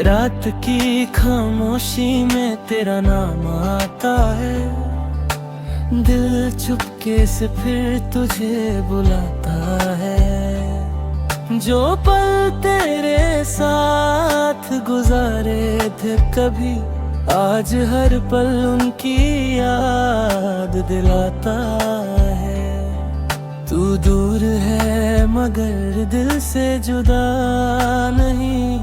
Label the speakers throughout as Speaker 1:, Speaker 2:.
Speaker 1: रात की खामोशी में तेरा नाम आता है, दिल चुपके से फिर तुझे बुलाता है। जो पल तेरे साथ गुजारे थे कभी, आज हर पल उनकी याद दिलाता है। तू दूर है मगर दिल से जुदा नहीं,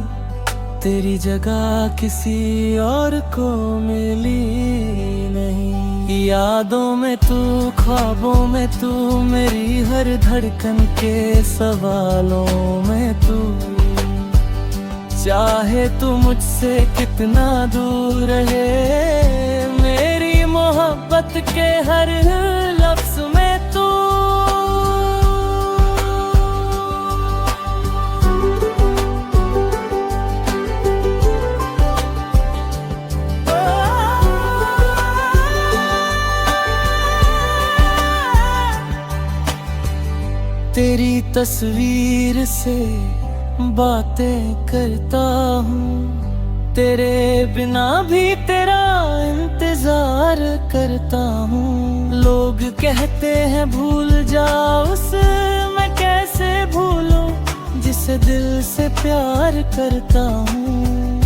Speaker 1: तेरी जगह किसी और को मिली नहीं। यादों में तू, ख्वाबों में तू, मेरी हर धड़कन के सवालों में तू। चाहे तू मुझसे कितना दूर रहे, मेरी मोहब्बत के हर लफ्ज में तू। तेरी तस्वीर से बातें करता हूँ, तेरे बिना भी तेरा इंतजार करता हूँ। लोग कहते हैं भूल जाओ उसे, मैं कैसे भूलूं जिसे दिल से प्यार करता हूँ।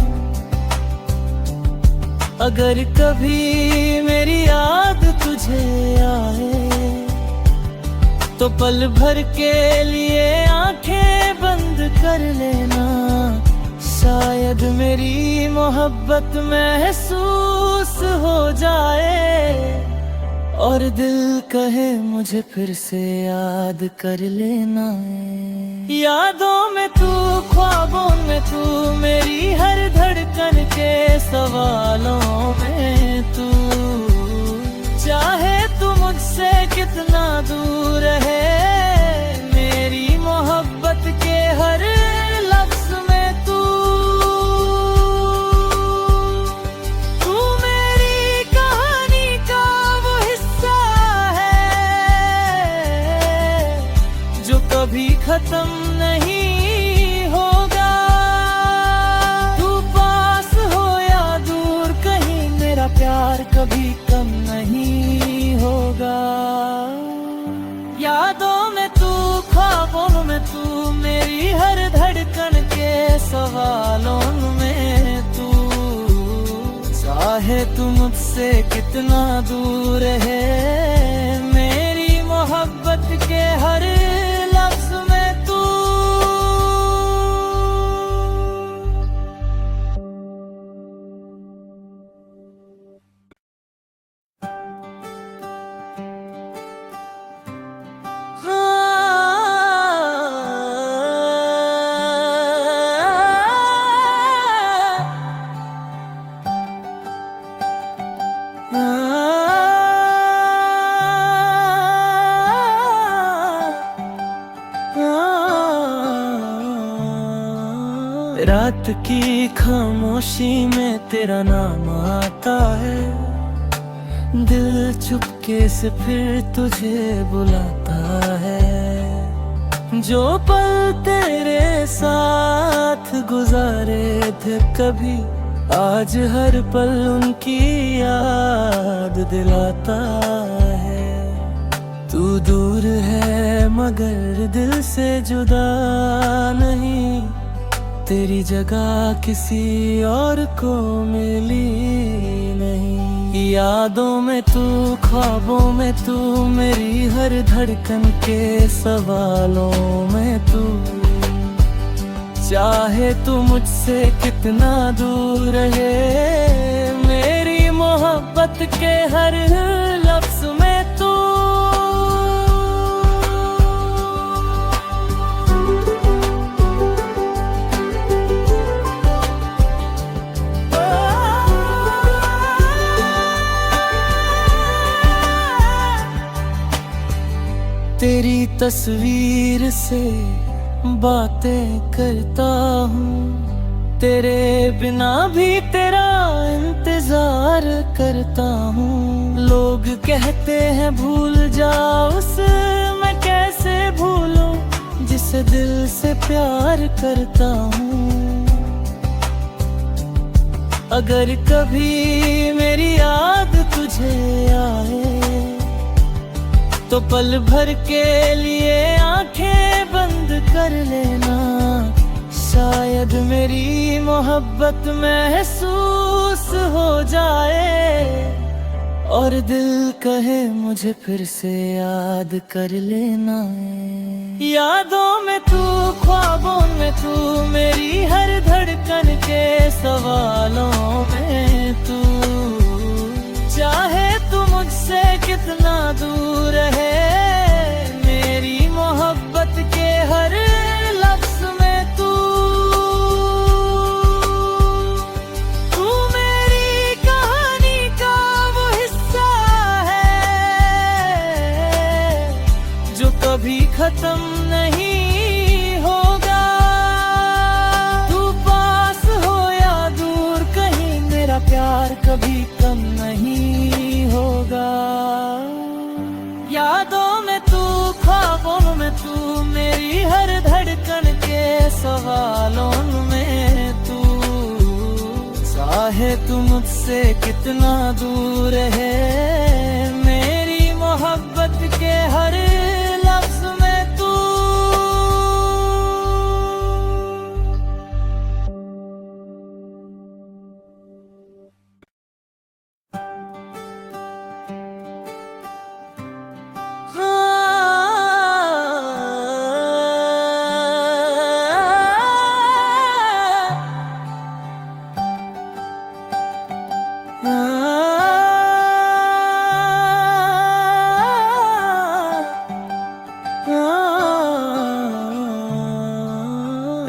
Speaker 1: अगर कभी मेरी याद तुझे आए तो पल भर के लिए आंखें बंद कर लेना। शायद मेरी मोहब्बत महसूस हो जाए और दिल कहे मुझे फिर से याद कर लेना। यादों में तू, ख्वाबों में तू, मेरी हर धड़कन के सवालों में तू। चाहे तू मुझसे कितना दूर है, मेरी मोहब्बत के हर लफ्ज में तू। तू मेरी कहानी का वो हिस्सा है जो कभी खत्म नहीं होगा। तू पास हो या दूर कहीं, मेरा प्यार कभी कम नहीं होगा। यादों में तू, ख्वाबों में तू, मेरी हर धड़कन के सवालों में तू। चाहे तू मुझसे कितना दूर है, मेरी मोहब्बत के हर लफ्ज में तू। रात की खामोशी में तेरा नाम आता है, दिल चुपके से फिर तुझे बुलाता है। जो पल तेरे साथ गुजारे थे कभी, आज हर पल उनकी याद दिलाता है। तू दूर है मगर दिल से जुदा नहीं, तेरी जगह किसी और को मिली नहीं। यादों में तू, ख्वाबों में तू, मेरी हर धड़कन के सवालों में तू। चाहे तू मुझसे कितना दूर रहे, मेरी मोहब्बत के हर लफ्ज में तू। तेरी तस्वीर से बातें करता हूँ, तेरे बिना भी तेरा इंतजार करता हूँ। लोग कहते हैं भूल जाओ उसे, मैं कैसे भूलूं जिसे दिल से प्यार करता हूँ। अगर कभी मेरी याद तुझे आए तो पल भर के लिए आंखें बंद कर लेना। शायद मेरी मोहब्बत महसूस हो जाए और दिल कहे मुझे फिर से याद कर लेना। यादों में तू, ख्वाबों में तू, मेरी हर धड़कन के सवालों में तू। चाहे तू मुझसे कितना दूर है, मेरी मोहब्बत के हर लफ्ज में तू। तू मेरी कहानी का वो हिस्सा है जो कभी खत्म नहीं होगा। तू पास हो या दूर कहीं, मेरा प्यार कभी कम नहीं होगा। यादों में तू, ख्वाबों में तू, मेरी हर धड़कन के सवालों में तू। चाहे तू मुझसे कितना दूर है, मेरी मोहब्बत के हर लफ्ज में तू।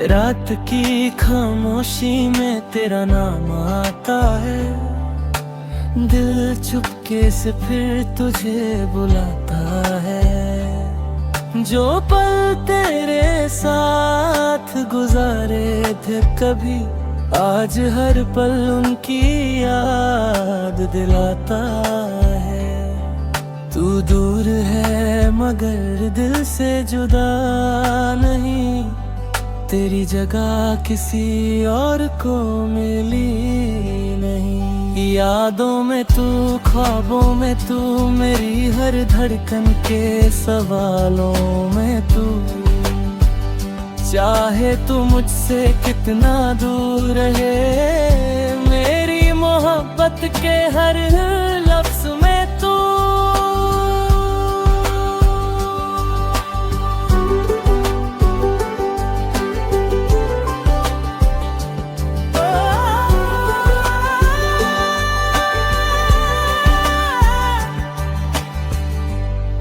Speaker 1: रात की खामोशी में तेरा नाम आता है, दिल चुपके से फिर तुझे बुलाता है। जो पल तेरे साथ गुजारे थे कभी, आज हर पल उनकी याद दिलाता है। तू दूर है मगर दिल से जुदा नहीं, तेरी जगह किसी और को मिली नहीं। यादों में तू, ख्वाबों में तू, मेरी हर धड़कन के सवालों में तू। चाहे तू मुझसे कितना दूर है, मेरी मोहब्बत के हर लफ्ज में तू।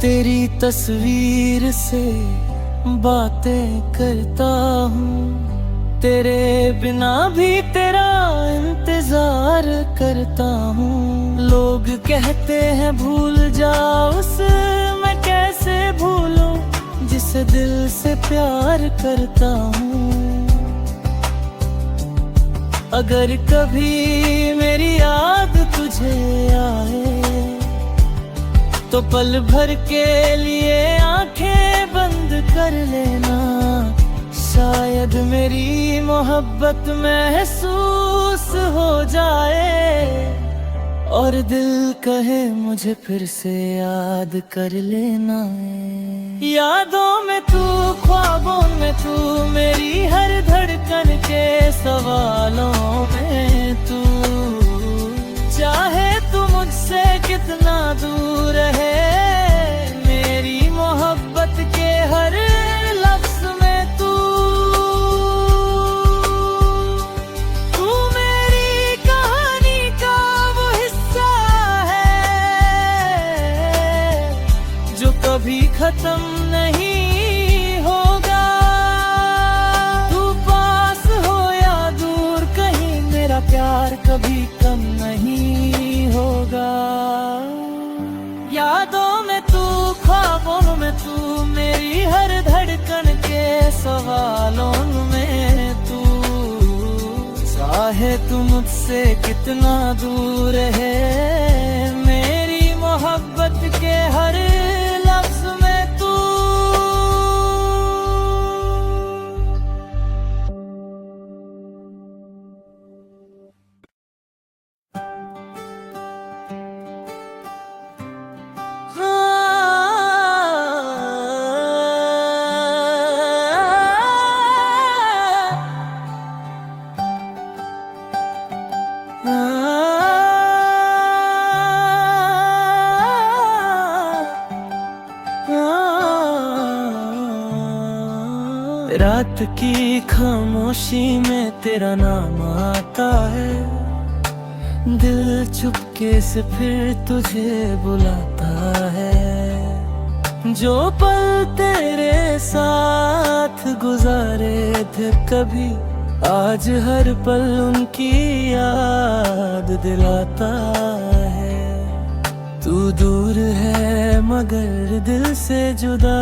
Speaker 1: तेरी तस्वीर से बातें करता हूँ, तेरे बिना भी तेरा इंतजार करता हूँ। लोग कहते हैं भूल जाओ उसे, मैं कैसे भूलूं जिसे दिल से प्यार करता हूँ। अगर कभी मेरी याद तुझे आए तो पल भर के लिए आंखें बंद कर लेना। शायद मेरी मोहब्बत महसूस हो जाए और दिल कहे मुझे फिर से याद कर लेना। यादों में तू, ख्वाबों में तू, मेरी हर धड़कन के सवालों में तू। चाहे तू मुझसे कितना दूर है, मेरी मोहब्बत के हर लफ्ज में तू। तू मेरी कहानी का वो हिस्सा है जो कभी खत्म नहीं होगा। तू पास हो या दूर कहीं, मेरा प्यार कभी कम नहीं होगा। यादों में तू, ख्वाबों में तू, मेरी हर धड़कन के सवालों में तू। चाहे तू मुझसे कितना दूर है, मेरी मोहब्बत रात की खामोशी में तेरा नाम आता है, दिल चुपके से फिर तुझे बुलाता है। जो पल तेरे साथ गुजारे थे कभी, आज हर पल उनकी याद दिलाता है। तू दूर है मगर दिल से जुदा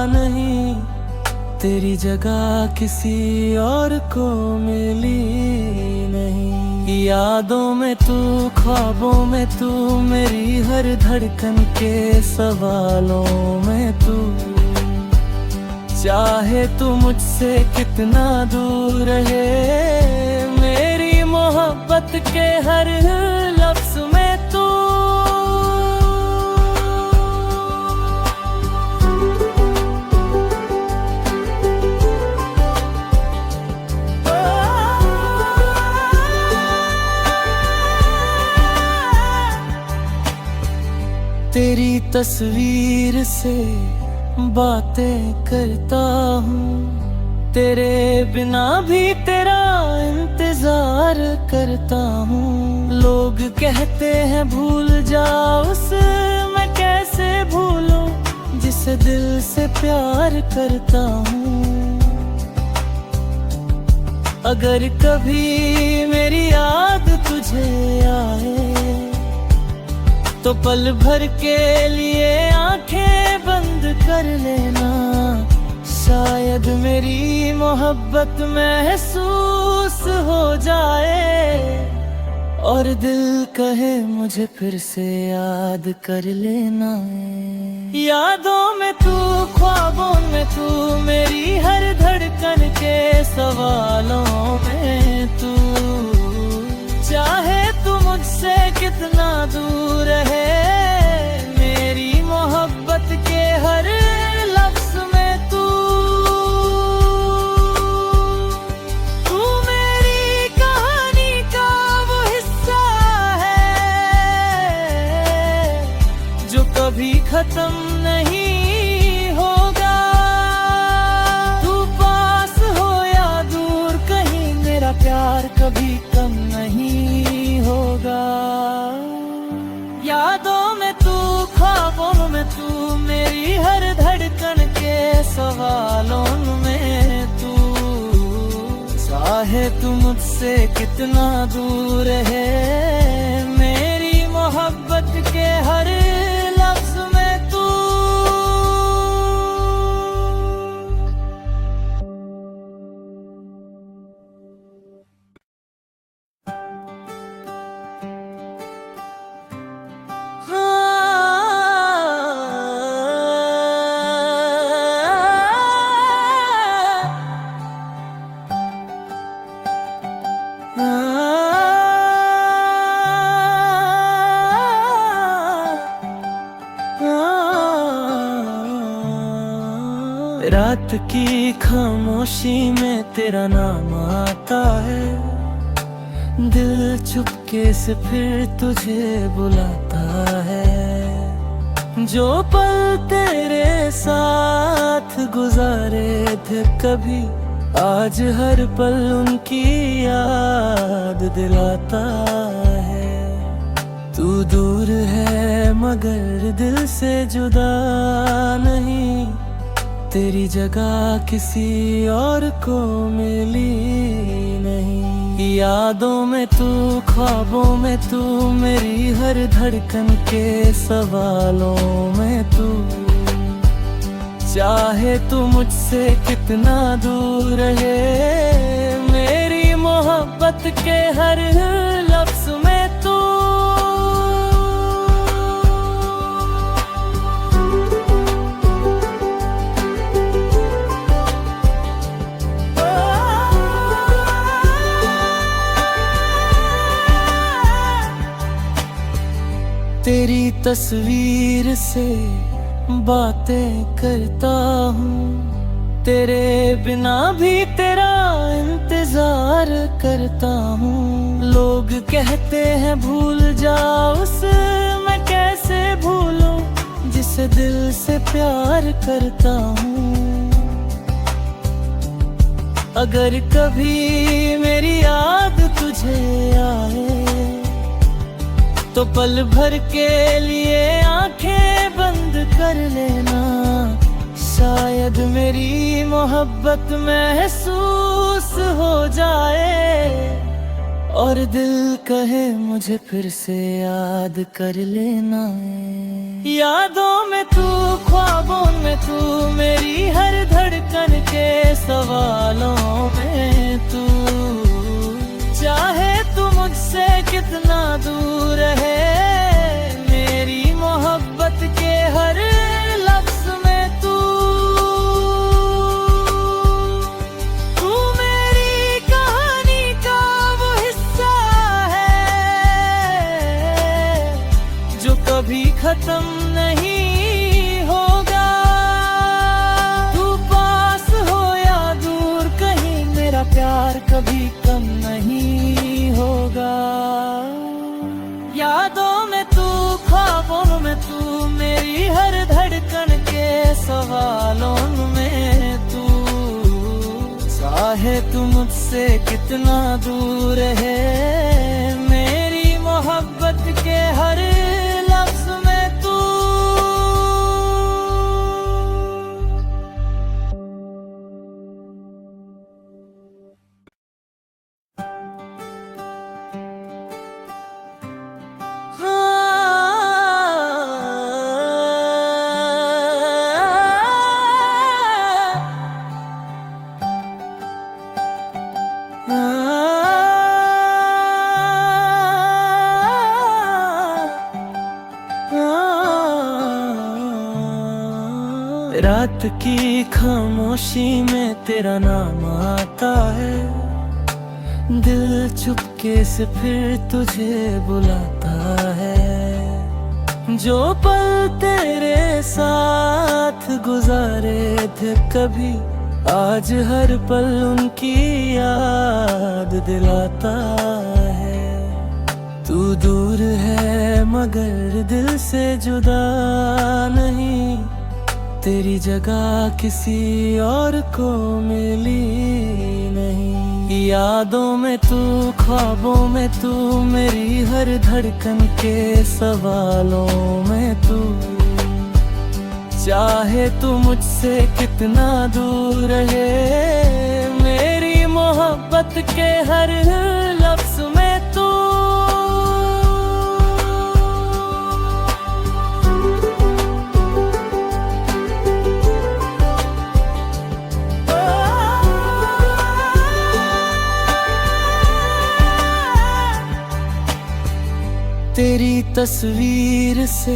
Speaker 1: नहीं, तेरी जगह किसी और को मिली नहीं। यादों में तू, ख्वाबों में तू, मेरी हर धड़कन के सवालों में तू। चाहे तू मुझसे कितना दूर रहे, मेरी मोहब्बत के हर लफ्ज़ में तू। तेरी तस्वीर से बातें करता हूँ, तेरे बिना भी तेरा इंतजार करता हूँ। लोग कहते हैं भूल जाओ उसे, मैं कैसे भूलूं जिसे दिल से प्यार करता हूँ। अगर कभी मेरी याद तुझे आए तो पल भर के लिए आंखें बंद कर लेना। शायद मेरी मोहब्बत महसूस हो जाए और दिल कहे मुझे फिर से याद कर लेना। यादों में तू, ख्वाबों में तू, मेरी हर धड़कन के सवालों में तू। चाहे तू मुझसे कितना दूर है, मेरी मोहब्बत के हर लफ्ज़ में तू। तू मेरी कहानी का वो हिस्सा है जो कभी खत्म नहीं होगा। तू पास हो या दूर कहीं, मेरा प्यार कभी कम नहीं होगा। यादों में तू, ख्वाबों में तू, मेरी हर धड़कन के सवालों में तू। चाहे तू मुझसे कितना दूर है, मेरी मोहब्बत के हर लफ्ज़ में तू। रात की खामोशी में तेरा नाम आता है, दिल चुपके से फिर तुझे बुलाता है। जो पल तेरे साथ गुजारे थे कभी, आज हर पल उनकी याद दिलाता है। तू दूर है मगर दिल से जुदा नहीं, तेरी जगह किसी और को मिली नहीं। यादों में तू, ख्वाबों में तू, मेरी हर धड़कन के सवालों में तू। चाहे तू मुझसे कितना दूर रहे, मेरी मोहब्बत के हर लफ्ज़ में तू। तेरी तस्वीर से बातें करता हूँ, तेरे बिना भी तेरा इंतजार करता हूँ। लोग कहते हैं भूल जाओ उसे, मैं कैसे भूलूं जिसे दिल से प्यार करता हूँ। अगर कभी मेरी याद तुझे आए तो पल भर के लिए आंखें बंद कर लेना। शायद मेरी मोहब्बत महसूस हो जाए और दिल कहे मुझे फिर से याद कर लेना। यादों में तू, ख्वाबों में तू, मेरी हर धड़कन के सवालों में तू। चाहे तू मुझसे कितना दूर है, मेरी मोहब्बत के हर लफ्ज़ में तू। तू मेरी कहानी का वो हिस्सा है जो कभी खत्म नहीं होगा। तू पास हो या दूर कहीं, मेरा प्यार कभी कम नहीं होगा। यादों में तू, ख्वाबों में तू, मेरी हर धड़कन के सवालों में तू। चाहे तू मुझसे कितना दूर है, मेरी मोहब्बत के हर लफ्ज़ में तू। रात की खामोशी में तेरा नाम आता है, दिल चुपके से फिर तुझे बुलाता है। जो पल तेरे साथ गुजारे थे कभी, आज हर पल उनकी याद दिलाता है। तू दूर है मगर दिल से जुदा नहीं, तेरी जगह किसी और को मिली नहीं। यादों में तू, ख्वाबों में तू, मेरी हर धड़कन के सवालों में तू। चाहे तू मुझसे कितना दूर है, मेरी मोहब्बत के हर लफ्ज़ में तू। तेरी तस्वीर से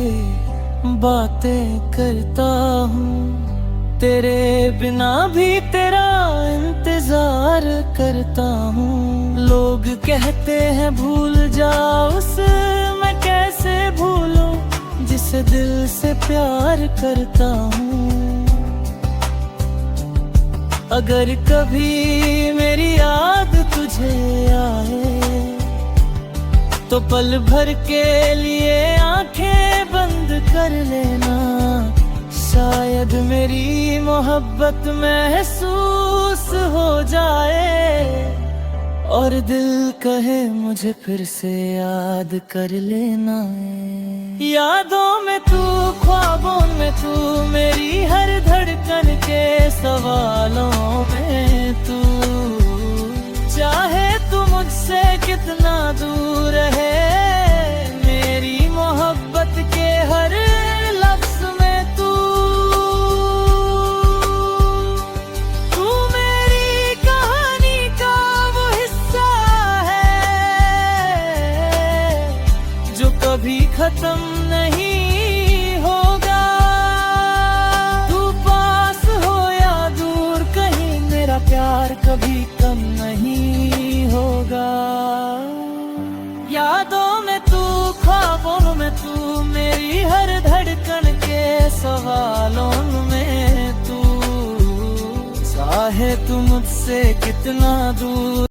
Speaker 1: बातें करता हूँ, तेरे बिना भी तेरा इंतजार करता हूँ। लोग कहते हैं भूल जाओ उसे, मैं कैसे भूलूं जिसे दिल से प्यार करता हूँ। अगर कभी मेरी याद तुझे आए तो पल भर के लिए आंखें बंद कर लेना। शायद मेरी मोहब्बत महसूस हो जाए और दिल कहे मुझे फिर से याद कर लेना। यादों में तू, ख्वाबों में तू, मेरी हर धड़कन के सवालों में तू। चाहे तू मुझसे कितना दूर है, मेरी मोहब्बत के हर लफ्ज़ में तू। तू मेरी कहानी का वो हिस्सा है जो कभी खत्म नहीं होगा। तू पास हो या दूर कहीं, मेरा प्यार कभी कम नहीं होगा। यादों में तू, ख्वाबों में तू, मेरी हर धड़कन के सवालों में तू। चाहे तू मुझसे कितना दूर